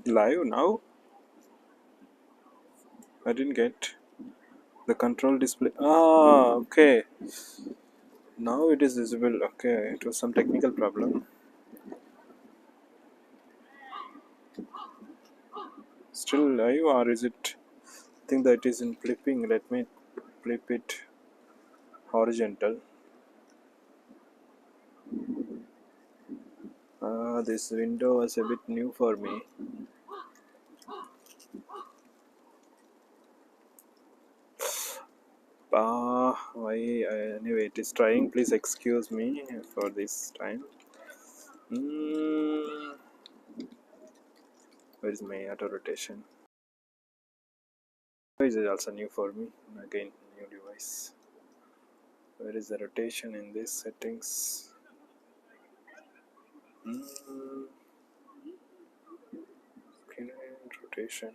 Live now? I didn't get the control display. Ah, okay. Now it is visible. Okay, it was some technical problem. Still live, or is it? I think that is in flipping. Let me flip it horizontal. This window was a bit new for me. Why? Anyway, it is trying. Please excuse me for this time. Where is my auto rotation? This is also new for me. Again, new device. Where is the rotation in this settings? Rotation.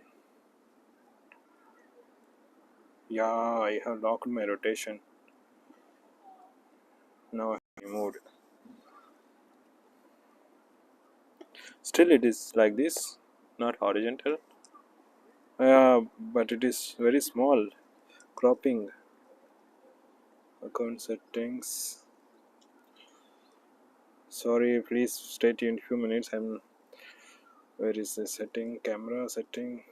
Yeah, I have locked my rotation. Now I moved. Still, it is like this, not horizontal. But it is very small. Cropping. Account settings. Sorry, please stay tuned. Few minutes. Where is the setting? Camera setting.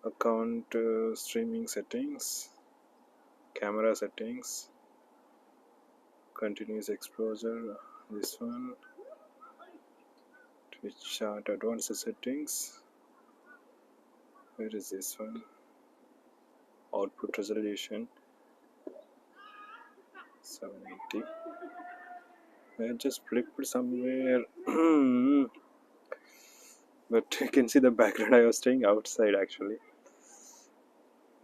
Account streaming settings. Camera settings. Continuous exposure. This one. Twitch chart advanced settings. Where is this one? Output resolution 780. I just flipped somewhere. But you can see the background. I was staying outside actually.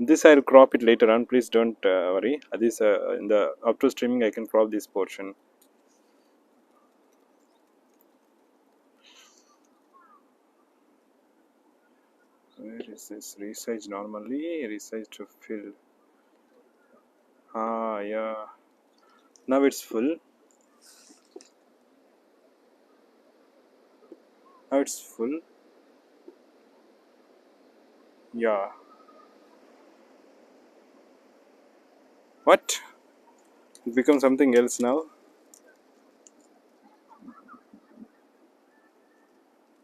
This I'll crop it later on. Please don't worry. This in the up to streaming I can crop this portion. Where is this? Resize normally. Resize to fill. Yeah. Now it's full. Now it's full. Yeah. What? It becomes something else now.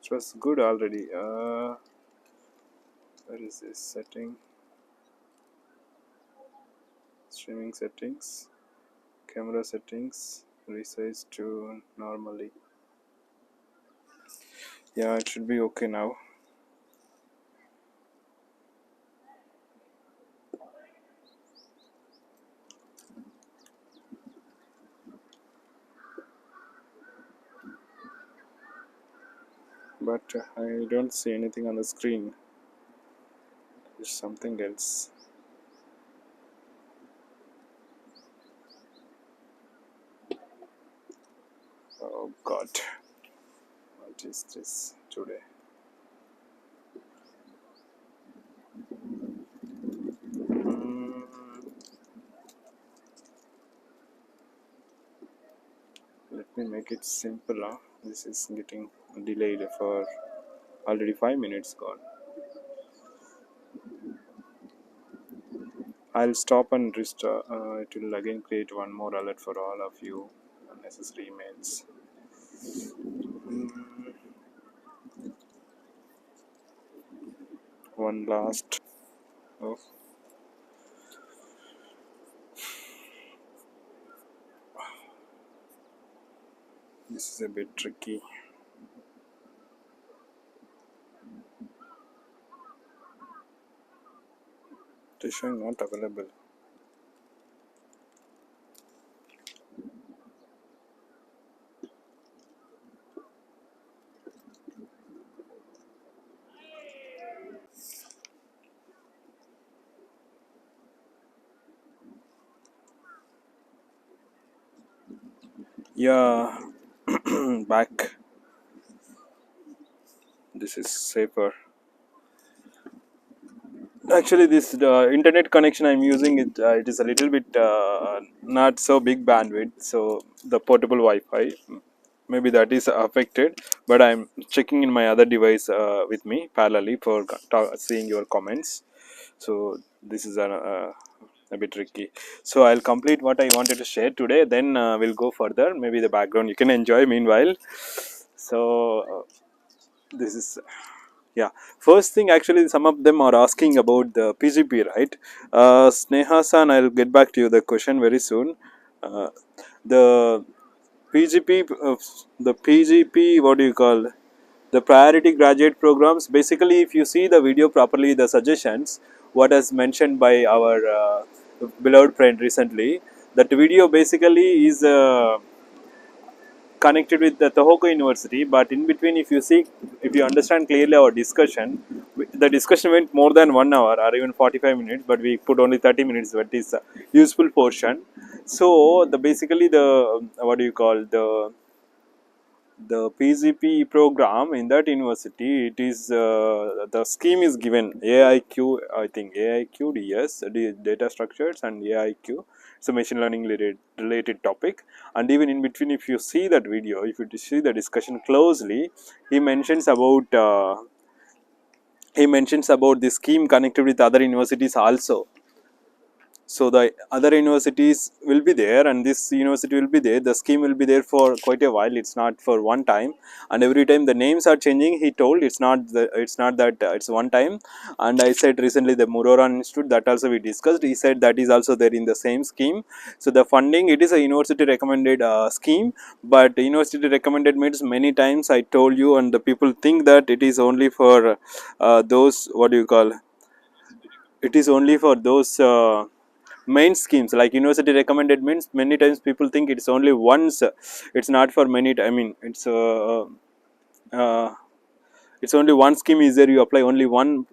It was good already. Where is this setting? Streaming settings. Camera settings. Resize to normally. Yeah, it should be okay now. But I don't see anything on the screen. There's something else. Oh God, what is this today? Let me make it simpler. This is getting delayed for already 5 minutes gone. I'll stop and restart. It will again create one more alert for all of you unnecessary emails. One last. Oh. This is a bit tricky. It is showing not available. Yeah, back. This is safer. Actually, this internet connection I'm using it is a little bit not so big bandwidth. So the portable Wi-Fi. maybe that is affected, but I'm checking in my other device with me parallelly for seeing your comments. So this is a bit tricky. So I'll complete what I wanted to share today, then we'll go further. Maybe the background you can enjoy meanwhile. So this is, yeah, first thing, actually some of them are asking about the PGP, right? Sneha san, I'll get back to you the question very soon. uh, the PGP, the PGP, what do you call, the priority graduate programs? Basically, if you see the video properly, the suggestions what has mentioned by our beloved friend recently, that video basically is connected with the Tohoku University, but in between, if you see, if you understand clearly our discussion, the discussion went more than 1 hour or even 45 minutes, but we put only 30 minutes, but is a useful portion. So the basically the what do you call, the PGP program in that university, it is the scheme is given AIQ, I think AIQDS, data structures, and AIQ. It's a machine learning related topic. And even in between, if you see that video, if you see the discussion closely, he mentions about the scheme connected with other universities also. So the other universities will be there, and this university will be there. The scheme will be there for quite a while. It's not for one time, and every time the names are changing. He told it's not that it's one time. And I said recently the Murugesh Institute, that also we discussed. He said that is also there in the same scheme. So the funding, it is a university recommended scheme, but university recommended means many times I told you, and the people think that it is only for those, what do you call, it is only for those main schemes. Like university recommended means many times people think it's only once, it's not for many, I mean uh, it's only one scheme is there, you apply only one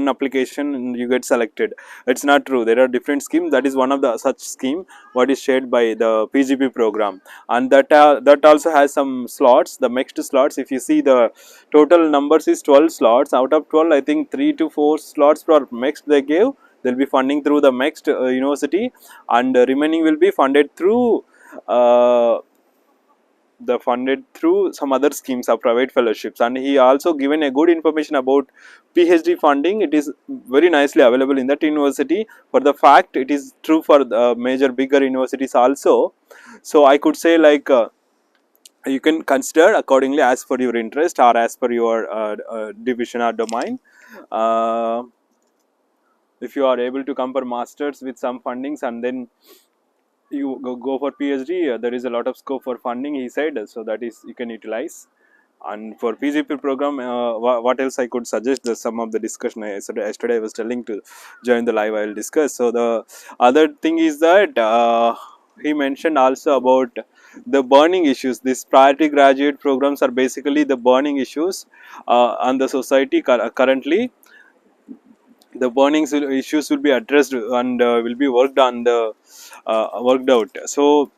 application and you get selected. It's not true, there are different schemes. That is one of the such scheme what is shared by the PGP program. And that also has some slots, the MEXT slots. If you see, the total numbers is 12 slots. Out of 12, I think 3 to 4 slots for MEXT they gave. They'll be funding through the MEXT university, and remaining will be funded through the funded through some other schemes of private fellowships. And he also given a good information about PhD funding. It is very nicely available in that university. For the fact, it is true for the major bigger universities also. So I could say, like, you can consider accordingly as per your interest or as per your division or domain. uh, if you are able to compare masters with some fundings, and then you go for PhD, there is a lot of scope for funding, he said. So that is, you can utilize. And for PGP program, what else I could suggest? Some of the discussion yesterday I was telling to join the live, I will discuss. So the other thing is that he mentioned also about the burning issues. These priority graduate programs are basically the burning issues on the society currently. The burning issues will be addressed and will be worked out. So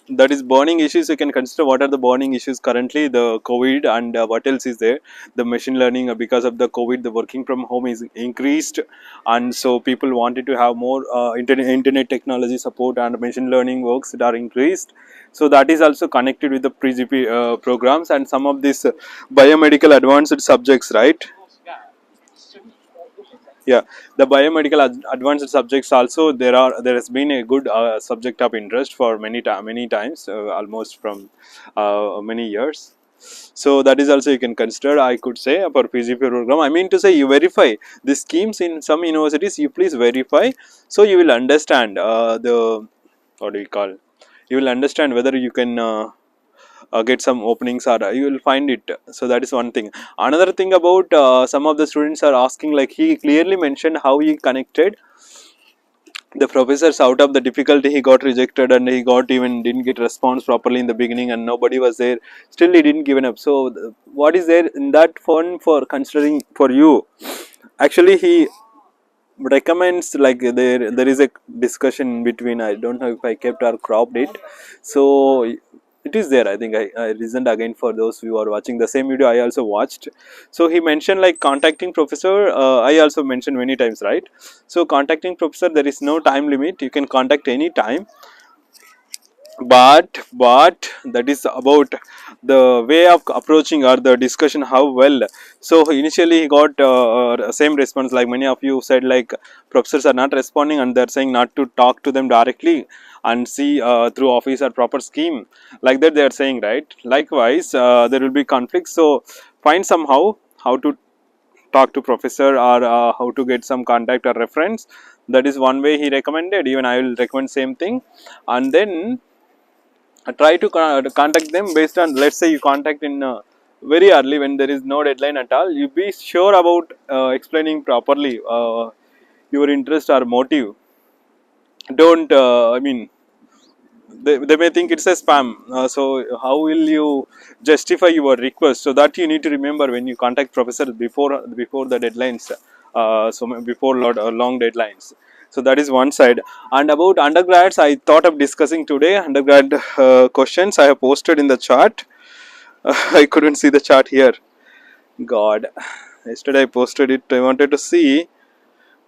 that is burning issues. You can consider what are the burning issues currently. The COVID, and what else is there, the machine learning. Because of the COVID, the working from home is increased, and so people wanted to have more internet technology support, and machine learning works that are increased. So that is also connected with the PGP programs, and some of these biomedical advanced subjects, right? Yeah, the biomedical advanced subjects also, there has been a good subject of interest for many times, almost from many years. So that is also you can consider, I could say, for PGP program. I mean to say, you verify the schemes in some universities, you please verify, so you will understand the, what do you call, you will understand whether you can get some openings, or you will find it. So that is one thing. Another thing about some of the students are asking, like he clearly mentioned how he connected the professors out of the difficulty. He got rejected, and he got even didn't get response properly in the beginning, and nobody was there. Still he didn't given up. So what is there in that fun for considering for you? Actually, he recommends, like, there is a discussion in between. I don't know if I kept or cropped it. So it is there. I think I listened again. For those who are watching the same video, I also watched. So he mentioned, like, contacting professor. I also mentioned many times, right? So contacting professor, there is no time limit. You can contact any time. but that is about the way of approaching or the discussion how well. So initially he got same response like many of you said, like professors are not responding and they're saying not to talk to them directly and see through office or proper scheme, like that they are saying, right? Likewise there will be conflicts, so find somehow how to talk to professor or how to get some contact or reference. That is one way he recommended, even I will recommend same thing. And then try to contact them based on, let's say you contact in very early when there is no deadline at all, you be sure about explaining properly your interest or motive. Don't I mean, they may think it's a spam, so how will you justify your request? So that you need to remember when you contact professor before the deadlines, before long deadlines. So that is one side. And about undergrads, I thought of discussing today undergrad questions I have posted in the chart. I couldn't see the chart here, god. Yesterday I posted it, I wanted to see.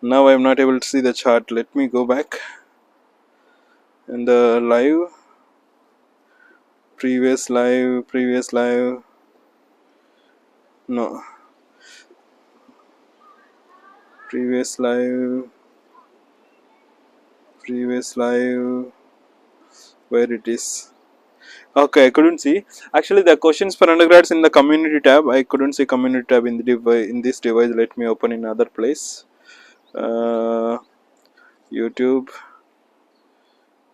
Now I am not able to see the chart. Let me go back in the live, previous live, no, previous live, previous live, where it is. Okay, I couldn't see. Actually, the questions for undergrads in the community tab, I couldn't see community tab in the device, in this device. Let me open in other place. uh, youtube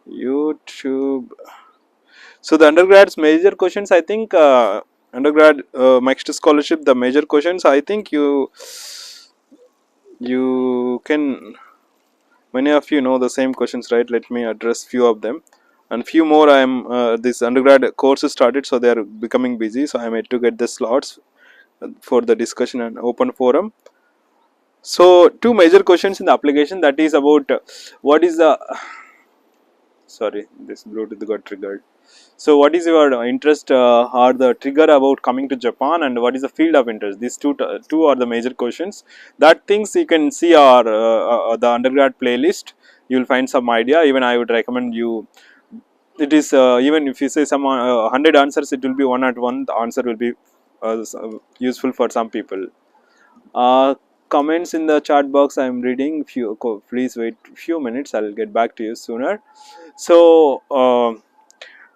youtube So the undergrads major questions, I think undergrad MEXT scholarship, the major questions, I think you can, many of you know the same questions, right? Let me address few of them, and few more. I am this undergrad courses started, so they are becoming busy, so I am yet to get the slots for the discussion and open forum. So two major questions in the application, that is about what is the, sorry, this Bluetooth got triggered. So what is your interest or the trigger about coming to Japan, and what is the field of interest? These two are the major questions. That things you can see our the undergrad playlist. You will find some idea. Even I would recommend you. It is even if you say some 100 answers, it will be one at one. The answer will be useful for some people. Uh, Comments in the chat box I am reading. Please wait few minutes. I will get back to you sooner. So.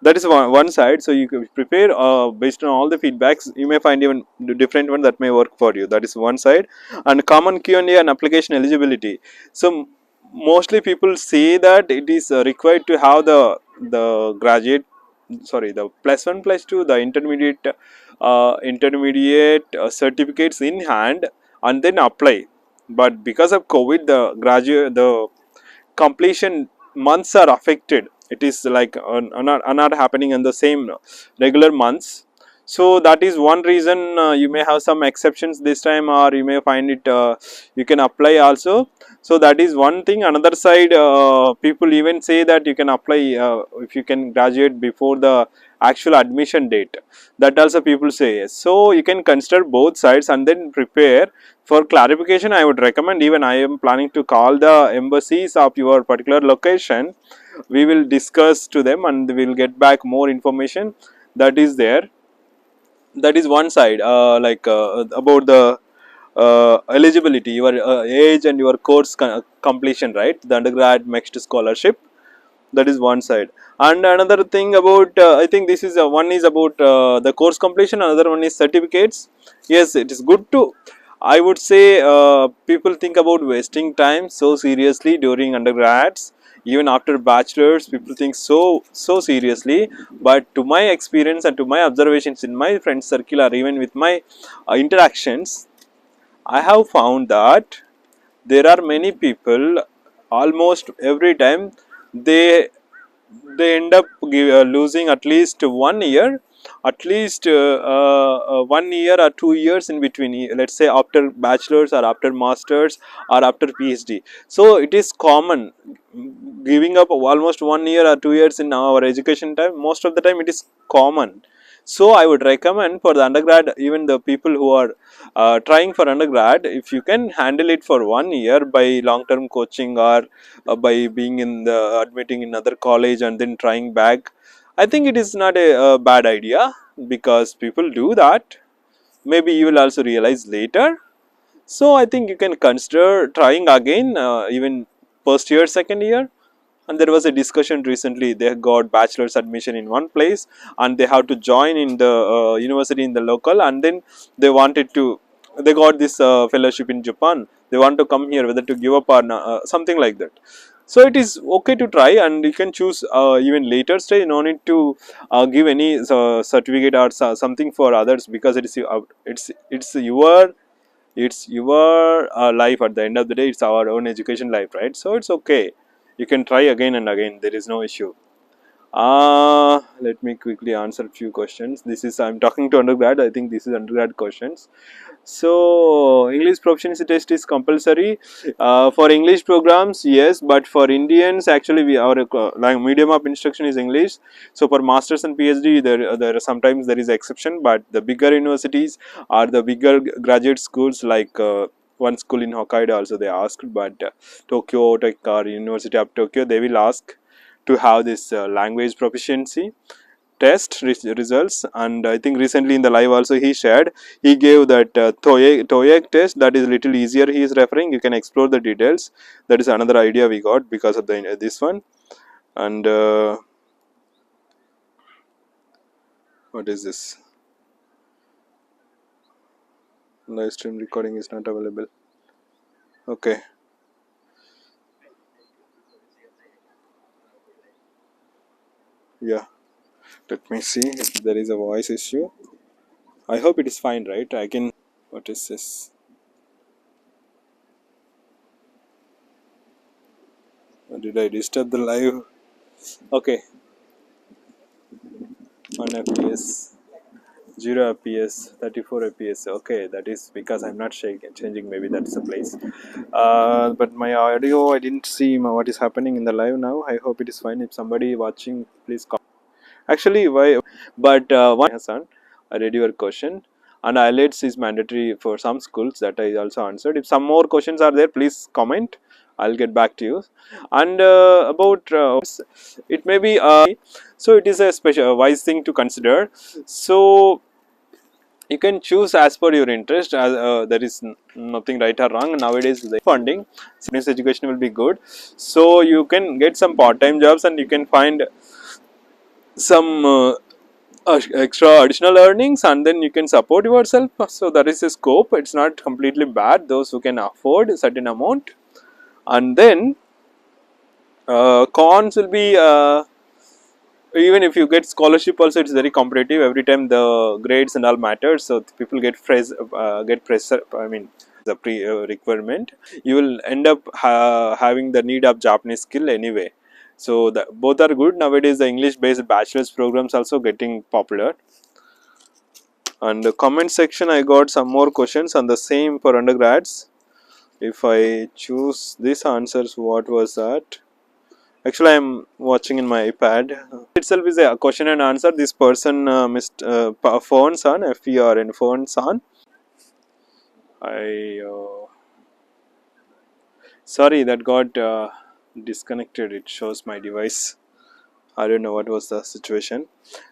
That is one side. So you can prepare based on all the feedbacks. You may find even different one that may work for you. That is one side. And common Q&A and application eligibility. So mostly people say that it is required to have the graduate, sorry, the +1 +2, the intermediate certificates in hand and then apply. But because of COVID, the completion months are affected. It is like not happening in the same regular months. So that is one reason you may have some exceptions this time, or you may find it you can apply also. So that is one thing. Another side, people even say that you can apply if you can graduate before the actual admission date. That also people say yes. So you can consider both sides and then prepare. For clarification, I would recommend, even I am planning to call the embassies of your particular location. We will discuss to them and we will get back more information that is there. That is one side, about the eligibility, your age and your course completion, right? The undergrad MEXT scholarship. That is one side. And another thing about I think this is one is about the course completion, another one is certificates. Yes, it is good to, I would say, people think about wasting time so seriously during undergrads. Even after bachelors, people think so seriously. But to my experience and to my observations in my friend circle, or even with my interactions, I have found that there are many people, almost every time, they end up losing at least 1 year, at least 1 year or 2 years in between, let's say after bachelors or after masters or after PhD. So it is common giving up almost 1 year or 2 years in our education time. Most of the time it is common. So I would recommend for the undergrad, even the people who are trying for undergrad, if you can handle it for 1 year by long term coaching, or by being in the admitting in other college and then trying back, I think it is not a bad idea, because people do that. Maybe you will also realize later. So I think you can consider trying again, even first year, second year. And there was a discussion recently, they got bachelor's admission in one place and they have to join in the university in the local, and then they wanted to, they got this fellowship in Japan, they want to come here, whether to give up or not, something like that. So it is okay to try, and you can choose even later stage, no need to give any certificate or something for others, because it is it's your life. At the end of the day, it's our own education life, right? So it's okay, you can try again and again, there is no issue. Let me quickly answer a few questions. This is, I'm talking to undergrad, I think this is undergrad questions. So English proficiency test is compulsory for English programs, yes, but for Indians, actually we, our like medium of instruction is English. So for masters and PhD, there sometimes there is exception, but the bigger universities or the bigger graduate schools, like one school in Hokkaido also they asked, but Tokyo Tech or University of Tokyo, they will ask to have this language proficiency test results. And I think recently in the live also he shared, he gave that TOEIC test, that is little easier, he is referring, you can explore the details. That is another idea we got because of the this one. And what is this, live stream recording is not available, okay. Yeah, let me see if there is a voice issue. I hope it is fine, right? I can, what is this, did I disturb the live? Okay, 1 fps, 0 fps, 34 fps, okay, that is because I'm not changing, maybe that's the place. But my audio, I didn't see what is happening in the live now. I hope it is fine. If somebody watching, please call. Actually, why? But one, Hassan, I read your question, and IELTS is mandatory for some schools, that I also answered. If some more questions are there, please comment, I'll get back to you. And about it may be so it is a special wise thing to consider. So you can choose as per your interest, as there is nothing right or wrong nowadays. The funding, business education will be good, so you can get some part-time jobs and you can find some extra additional earnings, and then you can support yourself. So that is a scope, it's not completely bad, those who can afford a certain amount. And then cons will be, even if you get scholarship also, it's very competitive, every time the grades and all matters, so people get pressure, I mean the requirement, you will end up having the need of Japanese skill anyway. So both are good nowadays. The English based bachelor's programs also getting popular. And the comment section, I got some more questions on the same for undergrads. If I choose these answers, what was that? Actually, I am watching in my iPad. Itself is a question and answer. This person missed phones on, FERN phones on. I sorry, that got disconnected. It shows my device. I don't know what was the situation.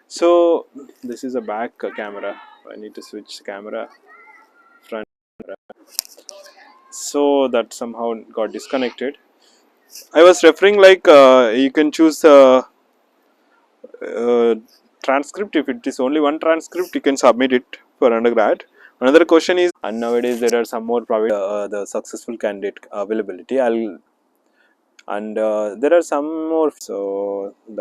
So this is a back camera. I need to switch camera, front camera. So that somehow got disconnected. I was referring, like you can choose transcript. If it is only one transcript, you can submit it for undergrad. Another question is, and nowadays there are some more private the successful candidate availability. I'll, and there are some more, so that